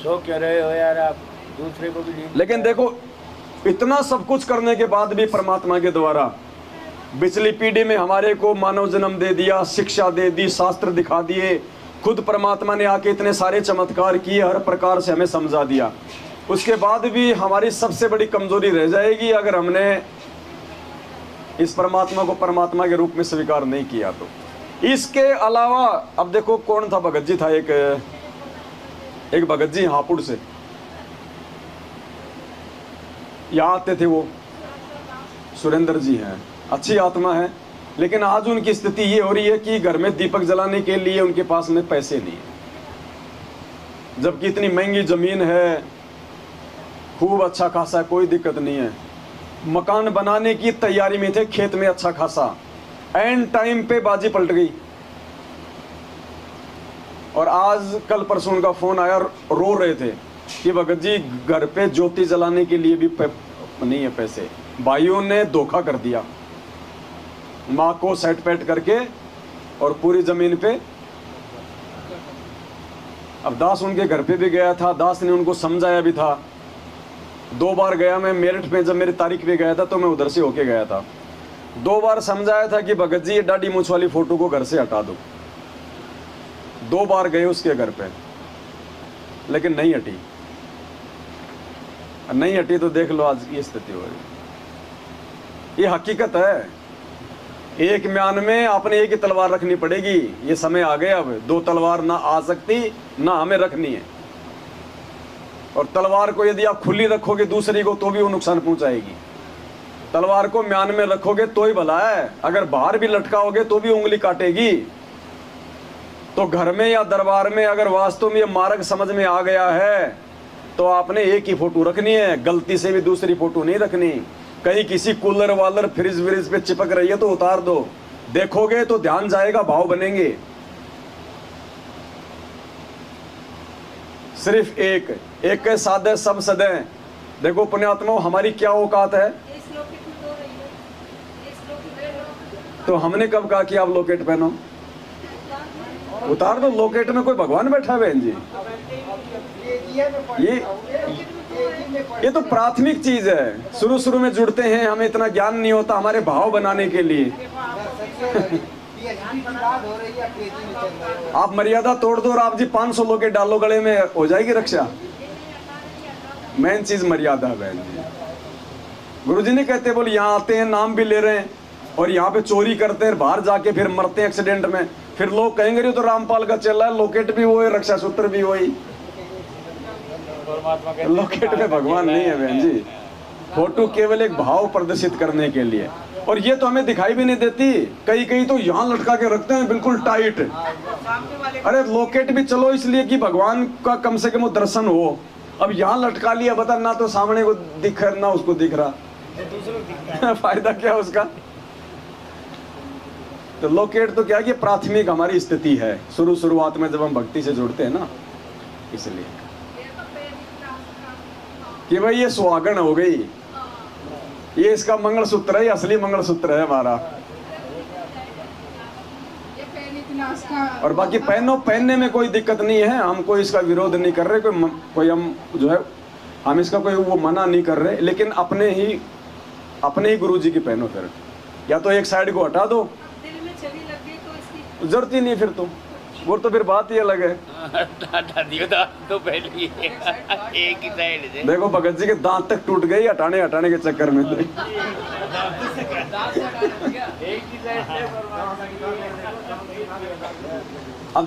सो कह रहे हो यार आप, दूसरे को भी। लेकिन देखो, इतना सब कुछ करने के बाद भी परमात्मा के द्वारा पिछली पीढ़ी में हमारे को मानव जन्म दे दिया, शिक्षा दे दी, शास्त्र दिखा दिए, खुद परमात्मा ने आके इतने सारे चमत्कार किए, हर प्रकार से हमें समझा दिया। उसके बाद भी हमारी सबसे बड़ी कमजोरी रह जाएगी अगर हमने इस परमात्मा को परमात्मा के रूप में स्वीकार नहीं किया तो। इसके अलावा अब देखो, कौन था, भगत जी था, एक भगत जी हापुड़ से यहाँ आते थे, वो सुरेंद्र जी हैं, अच्छी आत्मा है, लेकिन आज उनकी स्थिति ये हो रही है कि घर में दीपक जलाने के लिए उनके पास में पैसे नहीं है, जबकि इतनी महंगी जमीन है, खूब अच्छा खासा, कोई दिक्कत नहीं है, मकान बनाने की तैयारी में थे, खेत में अच्छा खासा, एंड टाइम पे बाजी पलट गई। और आज कल परसों उनका फोन आया, रो रहे थे कि भगत जी घर पे ज्योति जलाने के लिए भी नहीं है पैसे, भाइयों ने धोखा कर दिया, माँ को सेट पैट करके और पूरी जमीन पे। अब दास उनके घर पे भी गया था, दास ने उनको समझाया भी था, 2 बार गया मैं मेरठ में, जब मेरी तारीख पे गया था तो मैं उधर से होके गया था, 2 बार समझाया था कि भगत जी ये दाढ़ी मूछ वाली फोटो को घर से हटा दो। 2 बार गए उसके घर पे, लेकिन नहीं हटी, नहीं हटी तो देख लो आज ये स्थिति हो रही। ये हकीकत है, एक म्यान में आपने एक ही तलवार रखनी पड़ेगी, ये समय आ गया, अब 2 तलवार ना आ सकती ना हमें रखनी है। और तलवार को यदि आप खुली रखोगे दूसरी को तो भी वो नुकसान पहुंचाएगी, तलवार को म्यान में रखोगे तो ही भला है, अगर बाहर भी लटकाओगे तो भी उंगली काटेगी। तो घर में या दरबार में अगर वास्तव में ये मार्ग समझ में आ गया है तो आपने एक ही फोटो रखनी है, गलती से भी दूसरी फोटो नहीं रखनी। कहीं किसी कूलर वालर फ्रिज व्रिज पे चिपक रही है तो उतार दो, देखोगे तो ध्यान जाएगा, भाव बनेंगे। सिर्फ एक साधे सब सदे। देखो पुण्यात्मा, हमारी क्या औकात है, तो हमने कब कहा कि आप लोकेट पहनो, उतार दो, लोकेट में कोई भगवान बैठा है बहन जी। ये तो प्राथमिक चीज है, शुरू में जुड़ते हैं, हमें इतना ज्ञान नहीं होता हमारे भाव बनाने के लिए। आप मर्यादा तोड़ दो और आप जी 500 लोकेट डालो गले में, हो जाएगी रक्षा। मेन चीज मर्यादा है बहन जी। गुरुजी नहीं कहते, बोले यहाँ आते हैं नाम भी ले रहे हैं और यहाँ पे चोरी करते हैं, बाहर जाके फिर मरते हैं एक्सीडेंट में, फिर लोग कहेंगे ये तो रामपाल का चल रहा है, लोकेट भी वही, रक्षा सूत्र भी वही। लोकेट में भगवान नहीं है बहन जी, फोटो केवल एक भाव प्रदर्शित करने के लिए। और ये तो हमें दिखाई भी नहीं देती, कई तो यहाँ लटका के रखते हैं बिल्कुल टाइट। अरे लोकेट भी चलो इसलिए कि भगवान का कम से कम दर्शन हो, अब यहाँ लटका लिया, बता ना तो सामने को दिख रहा ना उसको दिख रहा, फायदा क्या उसका। तो लोकेट तो क्या कि प्राथमिक हमारी स्थिति है, शुरुआत में जब हम भक्ति से जुड़ते हैं ना, इसलिए कि भाई ये सुहागन हो गई, ये इसका मंगलसूत्र है, ये असली मंगलसूत्र है हमारा। और बाकी पहनने में कोई दिक्कत नहीं है, हम कोई इसका विरोध नहीं कर रहे, कोई हम जो है हम इसका कोई वो मना नहीं कर रहे, लेकिन अपने ही गुरुजी की पहनो। फिर या तो एक साइड को हटा दो, जरूरत ही नहीं फिर वो तो फिर बात ही अलग है। तो पहले एक ही साइड से देखो भगत जी के दांत तक टूट गई हटाने के चक्कर में। एक ही साइड से। अब